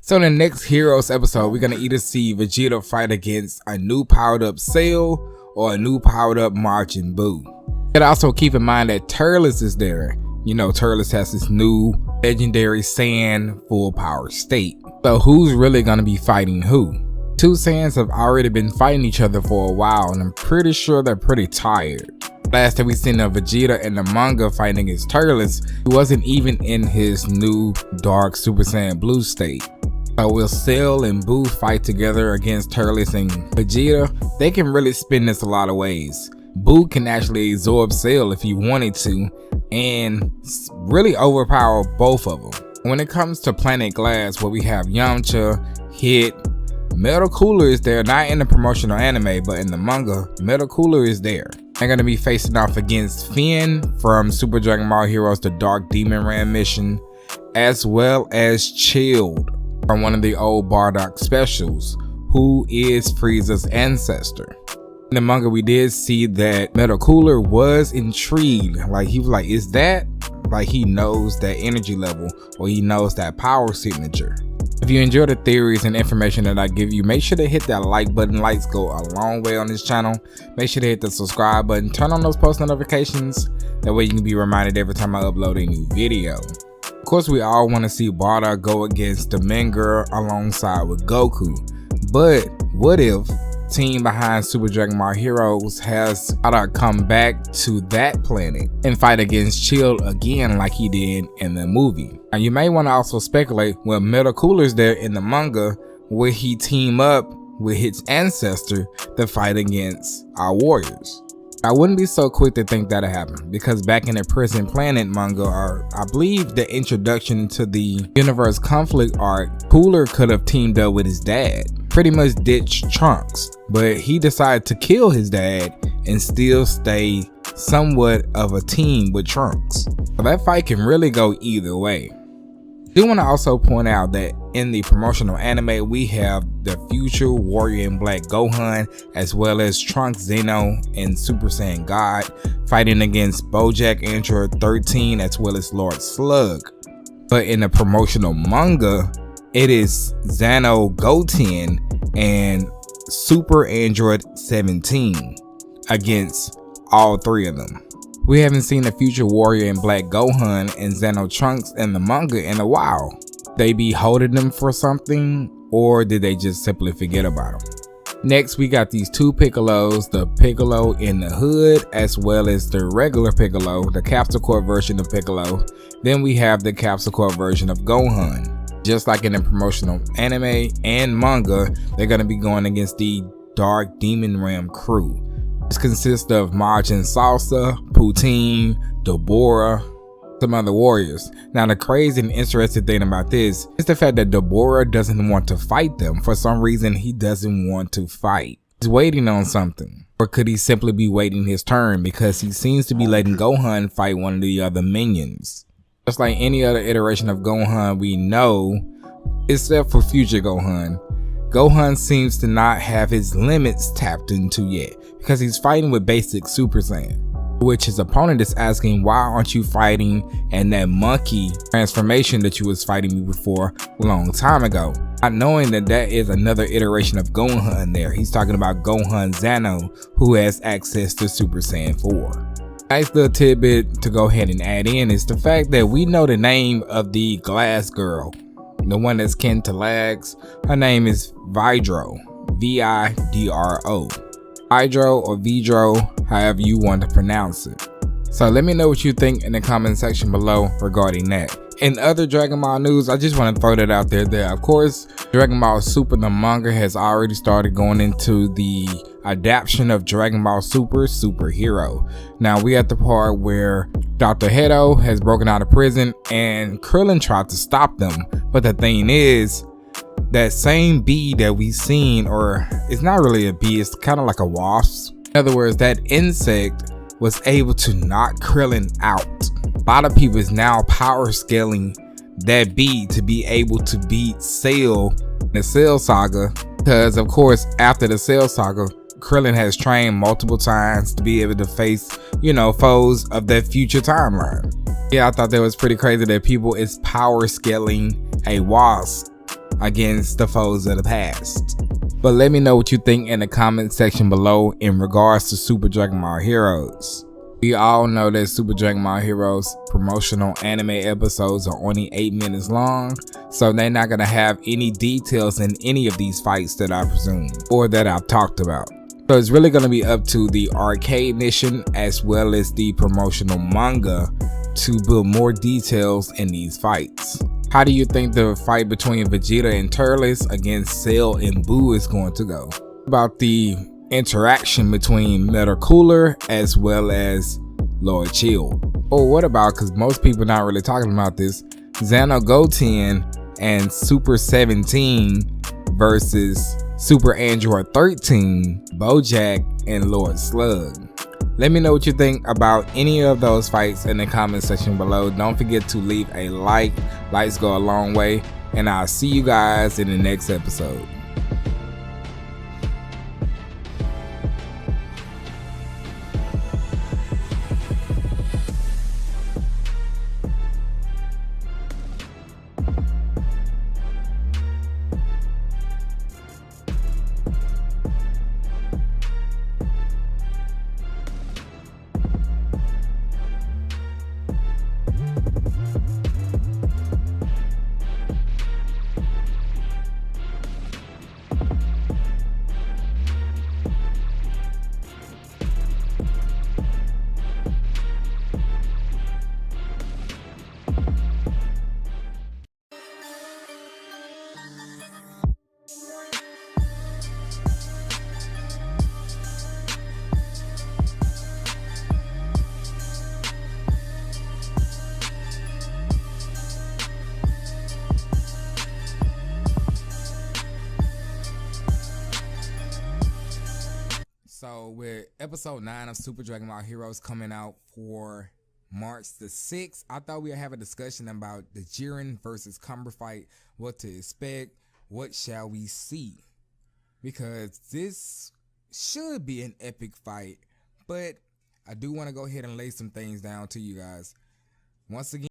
So in the next Heroes episode, we're gonna either see Vegeta fight against a new powered up Cell or a new powered up Majin Buu. But also keep in mind that Turles is there. You know, Turles has this new legendary Saiyan full power state. So who's really gonna be fighting who? Two Saiyans have already been fighting each other for a while, and I'm pretty sure they're pretty tired. Last time we seen a Vegeta in the manga fighting against Turles, he wasn't even in his new dark Super Saiyan blue state. So will Cell and Buu fight together against Turles and Vegeta? They can really spin this a lot of ways. Buu can actually absorb Cell if he wanted to and really overpower both of them. When it comes to Planet Glass, where we have Yamcha, Hit, Metal Cooler is there, not in the promotional anime, but in the manga, Metal Cooler is there. They're going to be facing off against Finn from Super Dragon Ball Heroes The Dark Demon Ram mission, as well as Chilled from one of the old Bardock specials, who is Frieza's ancestor. In the manga, we did see that Metal Cooler was intrigued. Like, he was like, is that? Like, he knows that energy level, or he knows that power signature. If you enjoy the theories and information that I give you, make sure to hit that like button. Likes go a long way on this channel. Make sure to hit the subscribe button. Turn on those post notifications. That way you can be reminded every time I upload a new video. Of course, we all want to see Bardock go against the Menger alongside with Goku. But what if team behind Super Dragon Ball Heroes has Bardock come back to that planet and fight against Chill again like he did in the movie? Now you may want to also speculate, well, Metal Cooler's there in the manga, will he team up with his ancestor to fight against our warriors? I wouldn't be so quick to think that'll happen, because back in the Prison Planet manga, or I believe the introduction to the Universe Conflict arc, Cooler could have teamed up with his dad, pretty much ditched Trunks, but he decided to kill his dad and still stay somewhat of a team with Trunks. So that fight can really go either way. I do want to also point out that in the promotional anime, we have the future Warrior in Black Gohan, as well as Trunks, Zeno, and Super Saiyan God fighting against Bojack Android 13, as well as Lord Slug. But in the promotional manga, it is Zeno Goten and Super Android 17 against all three of them. We haven't seen a future Warrior in Black Gohan and Zeno Trunks in the manga in a while. They be holding them for something, or did they just simply forget about them? Next, we got these two Piccolos, the Piccolo in the hood, as well as the regular Piccolo, the Capsule Corp version of Piccolo. Then we have the Capsule Corp version of Gohan. Just like in the promotional anime and manga, they're going to be going against the Dark Demon Ram crew. This consists of Majin Salsa, Poutine, Deborah, some other warriors. Now the crazy and interesting thing about this is the fact that Deborah doesn't want to fight them. For some reason, he doesn't want to fight. He's waiting on something. Or could he simply be waiting his turn, because he seems to be letting Gohan fight one of the other minions? Just like any other iteration of Gohan we know, except for future Gohan, Gohan seems to not have his limits tapped into yet, because he's fighting with basic Super Saiyan, which his opponent is asking, why aren't you fighting in that monkey transformation that you was fighting me before a long time ago? Not knowing that that is another iteration of Gohan there. He's talking about Gohan Zano, who has access to Super Saiyan 4. Nice little tidbit to go ahead and add in is the fact that we know the name of the glass girl, the one that's kin to Lags. Her name is Vidro, V-I-D-R-O. Vidro or Vidro, however you want to pronounce it. So let me know what you think in the comment section below regarding that. In other Dragon Ball news, I just want to throw that out there that of course Dragon Ball Super, the manga, has already started going into the adaptation of Dragon Ball Super Superhero. Now we at the part where Dr. Hedo has broken out of prison and Krillin tried to stop them, but the thing is, that same bee that we seen, or it's not really a bee, it's kind of like a wasp. In other words, that insect was able to knock Krillin out. A lot of people is now power scaling that bee to be able to beat Cell in the Cell Saga, because of course after the Cell Saga, Krillin has trained multiple times to be able to face, you know, foes of that future timeline. Yeah, I thought that was pretty crazy that people is power scaling a wasp against the foes of the past. But let me know what you think in the comment section below in regards to Super Dragon Ball Heroes. We all know that Super Dragon Ball Heroes promotional anime episodes are only 8 minutes long, so they're not going to have any details in any of these fights that I presume, or that I've talked about. So it's really going to be up to the arcade mission as well as the promotional manga to build more details in these fights. How do you think the fight between Vegeta and Turles against Cell and Buu is going to go? About the interaction between Metal Cooler as well as Lord Chill? Or what about, because most people not really talking about this, Xano Goten and Super 17 versus Super Android 13, Bojack and Lord Slug? Let me know what you think about any of those fights in the comment section below. Don't forget to leave a like. Likes go a long way. And I'll see you guys in the next episode. So with episode 9 of Super Dragon Ball Heroes coming out for March the 6th, I thought we'd have a discussion about the Jiren versus Cumber fight, what to expect, what shall we see, because this should be an epic fight. But I do want to go ahead and lay some things down to you guys. Once again,